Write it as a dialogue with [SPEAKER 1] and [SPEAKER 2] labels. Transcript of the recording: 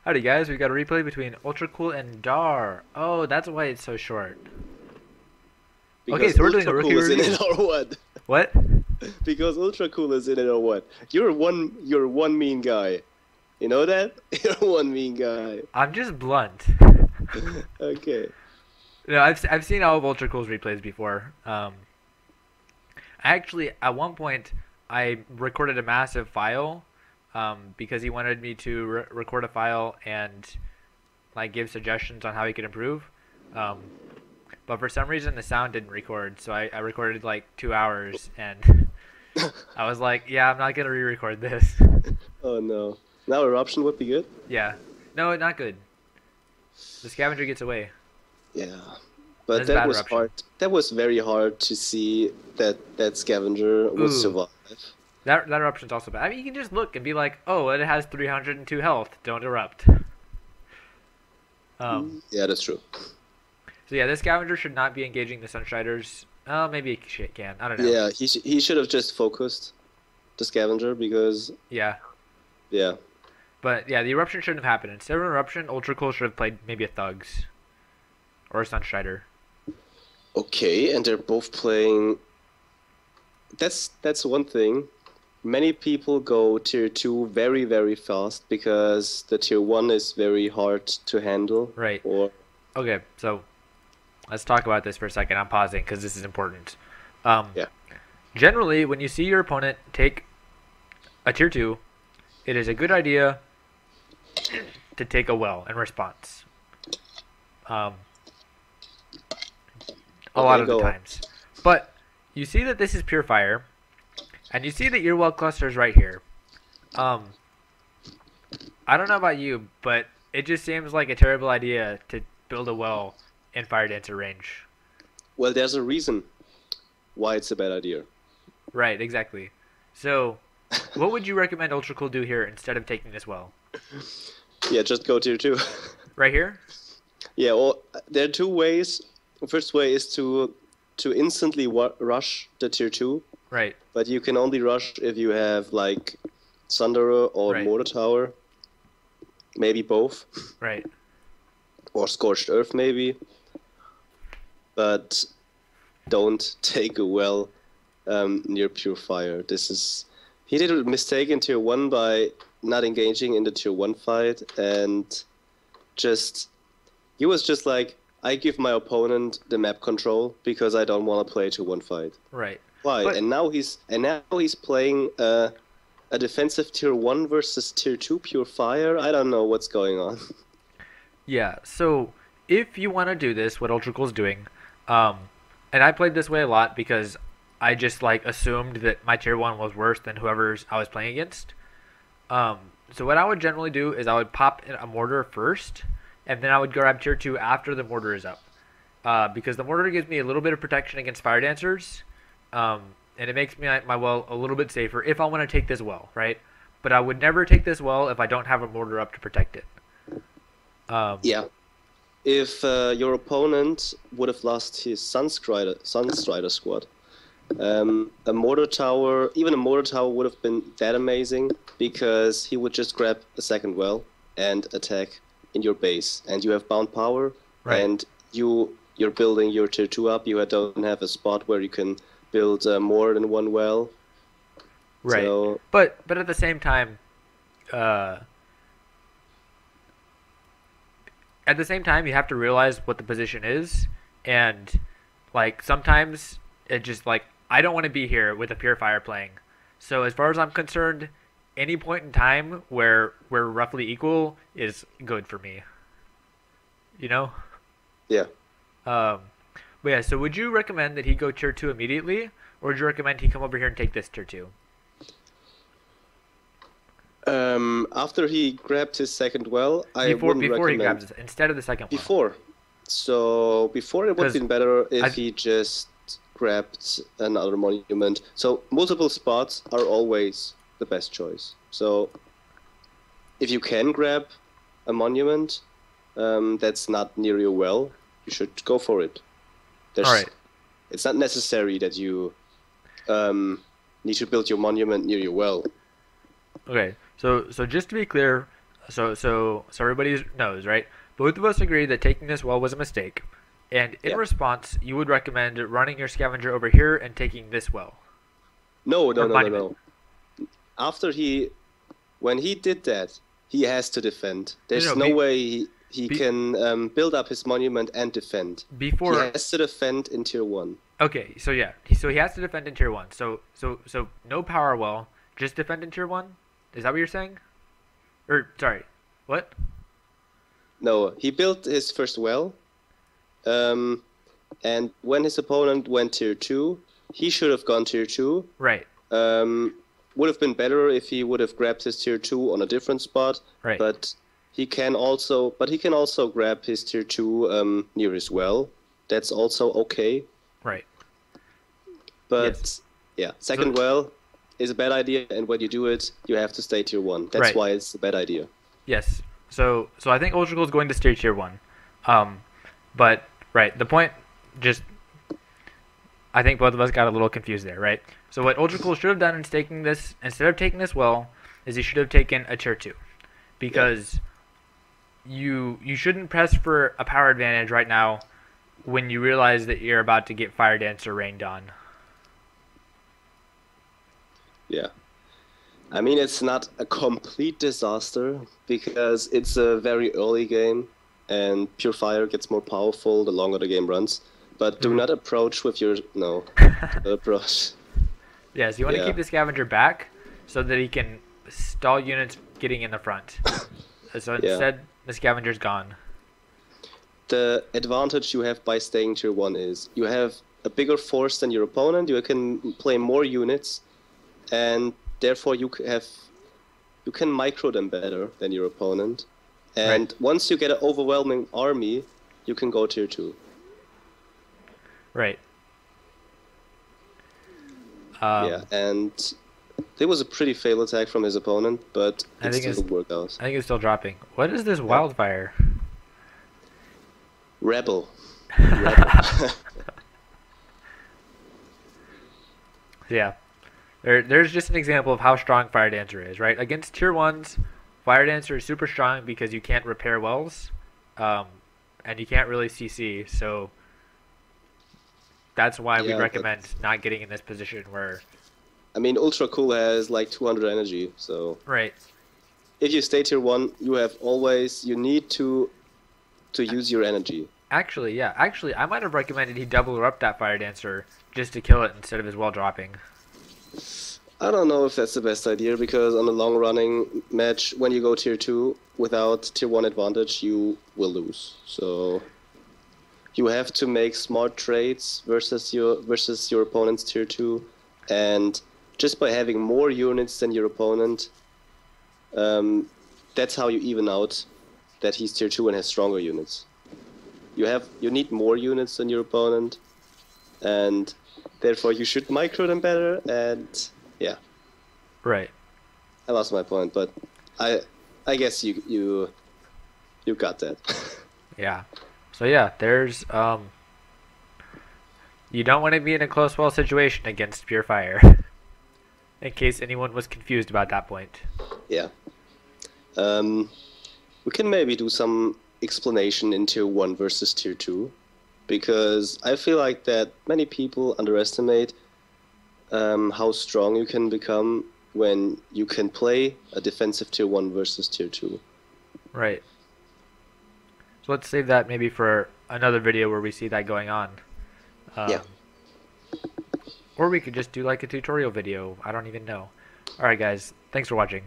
[SPEAKER 1] Howdy guys, we got a replay between Ultrakool and Dar. Oh, that's why it's so short. Okay,
[SPEAKER 2] Because
[SPEAKER 1] so we're doing a rookie
[SPEAKER 2] Ultrakool is in
[SPEAKER 1] review.
[SPEAKER 2] it or what?
[SPEAKER 1] What?
[SPEAKER 2] Because Ultrakool is in it or what? You're one mean guy. You know that? You're one mean guy.
[SPEAKER 1] I'm just blunt.
[SPEAKER 2] Okay.
[SPEAKER 1] No, I've seen all of Ultrakool's replays before. Actually, at one point, I recorded a massive file, because he wanted me to record a file and like give suggestions on how he could improve. Um, but for some reason the sound didn't record, so I recorded like 2 hours, and I was like, yeah, I'm not gonna re-record this.
[SPEAKER 2] Oh no. Now eruption would be good?
[SPEAKER 1] Yeah, no, not good. The scavenger gets away.
[SPEAKER 2] Yeah. But
[SPEAKER 1] That's
[SPEAKER 2] that
[SPEAKER 1] bad
[SPEAKER 2] was
[SPEAKER 1] eruption.
[SPEAKER 2] hard. That was very hard to see that scavenger would
[SPEAKER 1] Ooh.
[SPEAKER 2] survive.
[SPEAKER 1] That eruption's also bad. I mean, you can just look and be like, oh, it has 302 health. Don't erupt.
[SPEAKER 2] Yeah, that's true.
[SPEAKER 1] So yeah, this scavenger should not be engaging the Sunstriders. Oh, maybe it can. I don't know.
[SPEAKER 2] Yeah, he should have just focused the scavenger because
[SPEAKER 1] Yeah.
[SPEAKER 2] yeah.
[SPEAKER 1] But yeah, the eruption shouldn't have happened. Instead of an eruption, Ultracool should have played maybe a Thugs or a Sunstrider.
[SPEAKER 2] Okay, and they're both playing. That's one thing. Many people go tier 2 very, very fast because the tier 1 is very hard to handle.
[SPEAKER 1] Right.
[SPEAKER 2] Or
[SPEAKER 1] Okay, so let's talk about this for a second. I'm pausing because this is important.
[SPEAKER 2] yeah.
[SPEAKER 1] Generally, when you see your opponent take a tier 2, it is a good idea to take a well in response. A lot of the
[SPEAKER 2] go on.
[SPEAKER 1] times. But you see that this is pure fire, and you see that your well cluster is right here. I don't know about you, but it just seems like a terrible idea to build a well in fire dancer range.
[SPEAKER 2] Well, there's a reason why it's a bad idea.
[SPEAKER 1] Right, exactly. So, what would you recommend Ultracool do here instead of taking this well?
[SPEAKER 2] Yeah, just go tier 2.
[SPEAKER 1] Right here?
[SPEAKER 2] Yeah, well, there are two ways. The first way is to instantly rush the tier 2,
[SPEAKER 1] Right,
[SPEAKER 2] but you can only rush if you have like Thunderer or
[SPEAKER 1] Right.
[SPEAKER 2] Mortar Tower. Maybe both.
[SPEAKER 1] right.
[SPEAKER 2] Or Scorched Earth maybe. But don't take a well near Pure Fire. He did a mistake in tier 1 by not engaging in the tier 1 fight, and he was just like, I give my opponent the map control because I don't want to play tier 1 fight.
[SPEAKER 1] Right.
[SPEAKER 2] Why?
[SPEAKER 1] But-
[SPEAKER 2] And now he's playing a defensive tier 1 versus tier 2 Pure Fire. I don't know what's going on.
[SPEAKER 1] Yeah, so if you want to do this, what Ultracool's doing, and I played this way a lot because I just like assumed that my tier 1 was worse than whoever's I was playing against. So what I would generally do is I would pop in a mortar first, and then I would grab tier 2 after the mortar is up. Because the mortar gives me a little bit of protection against fire dancers, and it makes my well a little bit safer if I want to take this well, right? But I would never take this well if I don't have a mortar up to protect it.
[SPEAKER 2] Yeah. If your opponent would have lost his Sunstrider squad, a mortar tower, even a mortar tower would have been that amazing because he would just grab a second well and attack in your base, and you have bound power,
[SPEAKER 1] Right.
[SPEAKER 2] and you're building your tier 2 up. You don't have a spot where you can build more than one well.
[SPEAKER 1] Right.
[SPEAKER 2] So,
[SPEAKER 1] But at the same time, you have to realize what the position is, and like sometimes it just like I don't want to be here with a purifier playing. So as far as I'm concerned, any point in time where we're roughly equal is good for me. You know?
[SPEAKER 2] yeah.
[SPEAKER 1] But yeah, so would you recommend that he go tier 2 immediately, or would you recommend he come over here and take this tier 2?
[SPEAKER 2] After he grabbed his second well, I
[SPEAKER 1] Before
[SPEAKER 2] wouldn't
[SPEAKER 1] he
[SPEAKER 2] recommend.
[SPEAKER 1] grabs it, instead of the second one.
[SPEAKER 2] Before. So before it would have
[SPEAKER 1] 'Cause
[SPEAKER 2] been better if
[SPEAKER 1] I've-
[SPEAKER 2] he just grabbed another monument. So multiple spots are always the best choice. So if you can grab a monument that's not near your well, you should go for it.
[SPEAKER 1] All right.
[SPEAKER 2] It's not necessary that you need to build your monument near your well.
[SPEAKER 1] Okay, so just to be clear, So everybody knows, right? Both of us agree that taking this well was a mistake. And in
[SPEAKER 2] Yeah.
[SPEAKER 1] response, you would recommend running your scavenger over here and taking this well.
[SPEAKER 2] No, no,
[SPEAKER 1] Or
[SPEAKER 2] no, no,
[SPEAKER 1] monument.
[SPEAKER 2] no. After when he did that, he has to defend. There's
[SPEAKER 1] No,
[SPEAKER 2] no way he
[SPEAKER 1] be-
[SPEAKER 2] can build up his monument and defend. He
[SPEAKER 1] Before.
[SPEAKER 2] has to defend in tier 1.
[SPEAKER 1] Okay, so yeah, so he has to defend in tier 1. So no power well, just defend in tier 1. Is that what you're saying? Or sorry, what?
[SPEAKER 2] No, he built his first well, and when his opponent went tier 2, he should have gone tier 2.
[SPEAKER 1] Right.
[SPEAKER 2] Would have been better if he would have grabbed his tier 2 on a different spot.
[SPEAKER 1] Right.
[SPEAKER 2] But he can also grab his tier 2 near his well. That's also okay.
[SPEAKER 1] Right.
[SPEAKER 2] But
[SPEAKER 1] Yes.
[SPEAKER 2] yeah, second
[SPEAKER 1] So-
[SPEAKER 2] well is a bad idea, and when you do it, you have to stay tier 1. That's
[SPEAKER 1] Right.
[SPEAKER 2] why it's a bad idea.
[SPEAKER 1] Yes. So I think Ultrakool is going to stay tier 1. But right, the point just I think both of us got a little confused there, right? So what Ultrakool should have done in taking this, instead of taking this well, is he should have taken a tier 2. Because you shouldn't press for a power advantage right now when you realize that you're about to get Fire Dancer rained on.
[SPEAKER 2] Yeah. I mean, it's not a complete disaster because it's a very early game and Pure Fire gets more powerful the longer the game runs. But do not approach with your... No. Do not approach.
[SPEAKER 1] Yes, you want to
[SPEAKER 2] Yeah.
[SPEAKER 1] keep the scavenger back so that he can stall units getting in the front. So instead, the scavenger's gone.
[SPEAKER 2] The advantage you have by staying tier 1 is you have a bigger force than your opponent, you can play more units, and therefore you can micro them better than your opponent. And once you get an overwhelming army, you can go tier 2.
[SPEAKER 1] Right.
[SPEAKER 2] Yeah, and there was a pretty fail attack from his opponent, but it still worked out.
[SPEAKER 1] I think it's still dropping. What is this wildfire?
[SPEAKER 2] Rebel. Rebel.
[SPEAKER 1] Yeah. There's just an example of how strong Fire Dancer is, right? Against tier 1s, Fire Dancer is super strong because you can't repair wells, and you can't really CC, so that's why we recommend not getting in this position where...
[SPEAKER 2] I mean, Ultrakool has like 200 energy, so...
[SPEAKER 1] Right.
[SPEAKER 2] If you stay tier 1, you need to use your energy.
[SPEAKER 1] Actually, yeah. Actually, I might have recommended he double up that Fire Dancer just to kill it instead of his well dropping.
[SPEAKER 2] I don't know if that's the best idea, because on a long-running match, when you go tier 2 without tier 1 advantage, you will lose. So you have to make smart trades versus your opponent's tier 2, and just by having more units than your opponent, that's how you even out that he's tier 2 and has stronger units. You need more units than your opponent, and therefore you should micro them better, and yeah.
[SPEAKER 1] Right.
[SPEAKER 2] I lost my point, but I guess you got that.
[SPEAKER 1] Yeah. So yeah, there's you don't want to be in a close well situation against Pure Fire. In case anyone was confused about that point.
[SPEAKER 2] Yeah. We can maybe do some explanation in tier 1 versus tier 2, because I feel like that many people underestimate how strong you can become when you can play a defensive tier 1 versus tier 2.
[SPEAKER 1] Right. So let's save that maybe for another video where we see that going on.
[SPEAKER 2] Yeah.
[SPEAKER 1] Or we could just do like a tutorial video. I don't even know. Alright guys, thanks for watching.